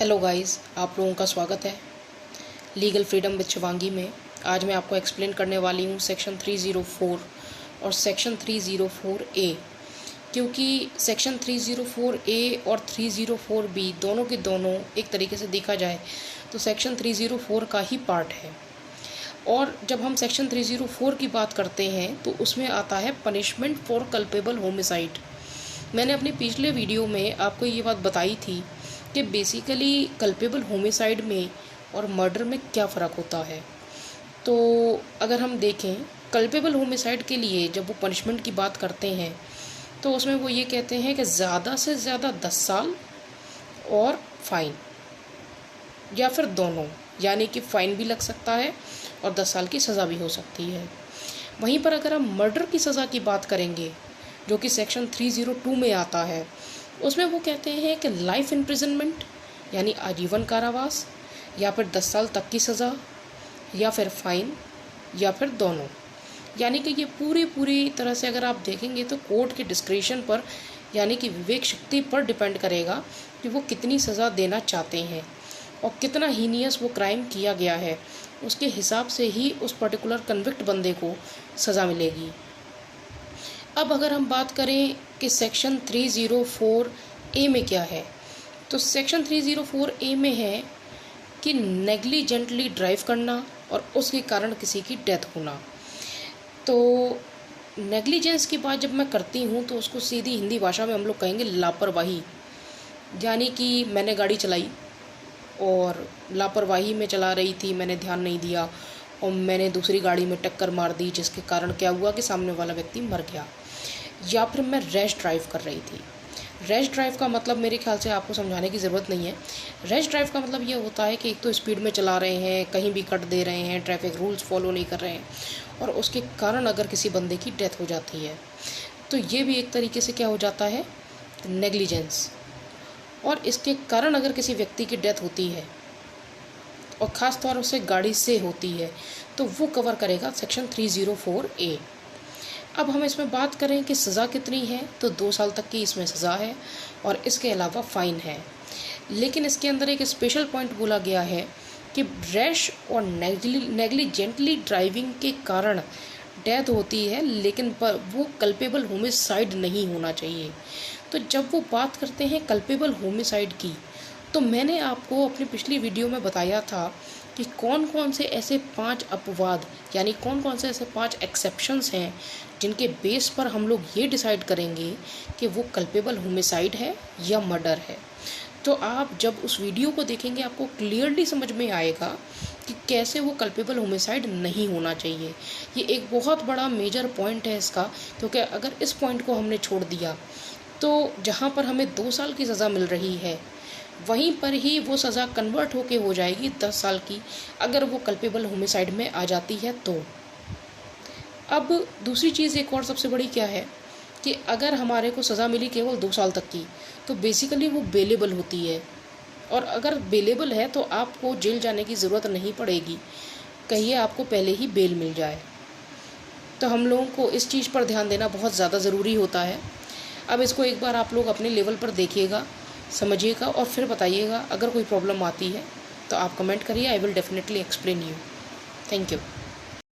Hello guys, आप लोगों का स्वागत है लीगल फ्रीडम विद शिवांगी में। आज मैं आपको एक्सप्लेन करने वाली हूँ सेक्शन 304 और सेक्शन 304 ए, क्योंकि सेक्शन 304 ए और 304 बी दोनों के दोनों एक तरीके से देखा जाए तो सेक्शन 304 का ही पार्ट है। और जब हम सेक्शन 304 की बात करते हैं तो उसमें आता है पनिशमेंट फॉर कल्पेबल होमिसाइड। मैंने अपने पिछले वीडियो में आपको ये बात बताई थी कि बेसिकली कल्पेबल होमिसाइड में और मर्डर में क्या फ़र्क होता है। तो अगर हम देखें कल्पेबल होमिसाइड के लिए जब वो पनिशमेंट की बात करते हैं तो उसमें वो ये कहते हैं कि ज़्यादा से ज़्यादा 10 साल और फ़ाइन, या फिर दोनों, यानी कि फ़ाइन भी लग सकता है और 10 साल की सज़ा भी हो सकती है। वहीं पर अगर हम मर्डर की सज़ा की बात करेंगे जो कि सेक्शन 302 में आता है, उसमें वो कहते हैं कि लाइफ इम्प्रिजनमेंट यानी आजीवन कारावास, या फिर 10 साल तक की सज़ा, या फिर फ़ाइन, या फिर दोनों। यानी कि ये पूरी तरह से अगर आप देखेंगे तो कोर्ट के डिस्क्रिशन पर यानी कि विवेक शक्ति पर डिपेंड करेगा कि वो कितनी सज़ा देना चाहते हैं और कितना हीनियस वो क्राइम किया गया है, उसके हिसाब से ही उस पर्टिकुलर कन्विक्ट बंदे को सज़ा मिलेगी। अब अगर हम बात करें कि सेक्शन 304 ए में क्या है, तो सेक्शन 304 ए में है कि नेग्लिजेंटली ड्राइव करना और उसके कारण किसी की डेथ होना। तो नेग्लिजेंस की बात जब मैं करती हूँ तो उसको सीधी हिंदी भाषा में हम लोग कहेंगे लापरवाही। यानी कि मैंने गाड़ी चलाई और लापरवाही में चला रही थी, मैंने ध्यान नहीं दिया और मैंने दूसरी गाड़ी में टक्कर मार दी, जिसके कारण क्या हुआ कि सामने वाला व्यक्ति मर गया। या फिर मैं रैश ड्राइव कर रही थी। रैश ड्राइव का मतलब मेरे ख्याल से आपको समझाने की ज़रूरत नहीं है। रैश ड्राइव का मतलब ये होता है कि एक तो स्पीड में चला रहे हैं, कहीं भी कट दे रहे हैं, ट्रैफिक रूल्स फॉलो नहीं कर रहे हैं और उसके कारण अगर किसी बंदे की डेथ हो जाती है तो ये भी एक तरीके से क्या हो जाता है, नेग्लिजेंस। और इसके कारण अगर किसी व्यक्ति की डेथ होती है और ख़ास तौर से गाड़ी से होती है तो वो कवर करेगा सेक्शन 304 ए। अब हम इसमें बात करें कि सज़ा कितनी है, तो 2 साल तक की इसमें सज़ा है और इसके अलावा फ़ाइन है। लेकिन इसके अंदर एक स्पेशल पॉइंट बोला गया है कि रैश और नेग्लिजेंटली ड्राइविंग के कारण डेथ होती है, लेकिन पर वो कल्पेबल होमिसाइड नहीं होना चाहिए। तो जब वो बात करते हैं कल्पेबल होमिसाइड की, तो मैंने आपको अपनी पिछली वीडियो में बताया था कि कौन कौन से ऐसे 5 अपवाद यानी कौन कौन से ऐसे 5 एक्सेप्शंस हैं जिनके बेस पर हम लोग ये डिसाइड करेंगे कि वो कल्पेबल होमिसाइड है या मर्डर है। तो आप जब उस वीडियो को देखेंगे आपको क्लियरली समझ में आएगा कि कैसे वो कल्पेबल होमिसाइड नहीं होना चाहिए। ये एक बहुत बड़ा मेजर पॉइंट है इसका, क्योंकि अगर इस पॉइंट को हमने छोड़ दिया तो जहाँ पर हमें 2 साल की सज़ा मिल रही है वहीं पर ही वो सज़ा कन्वर्ट होके हो जाएगी 10 साल की, अगर वो कल्पेबल होमिसाइड में आ जाती है तो। अब दूसरी चीज़ एक और सबसे बड़ी क्या है कि अगर हमारे को सज़ा मिली केवल 2 साल तक की तो बेसिकली वो बेलेबल होती है, और अगर बेलेबल है तो आपको जेल जाने की ज़रूरत नहीं पड़ेगी, कहिए आपको पहले ही बेल मिल जाए। तो हम लोगों को इस चीज़ पर ध्यान देना बहुत ज़्यादा ज़रूरी होता है। अब इसको एक बार आप लोग अपने लेवल पर देखिएगा, समझिएगा और फिर बताइएगा। अगर कोई प्रॉब्लम आती है तो आप कमेंट करिए, I will definitely explain you. Thank you.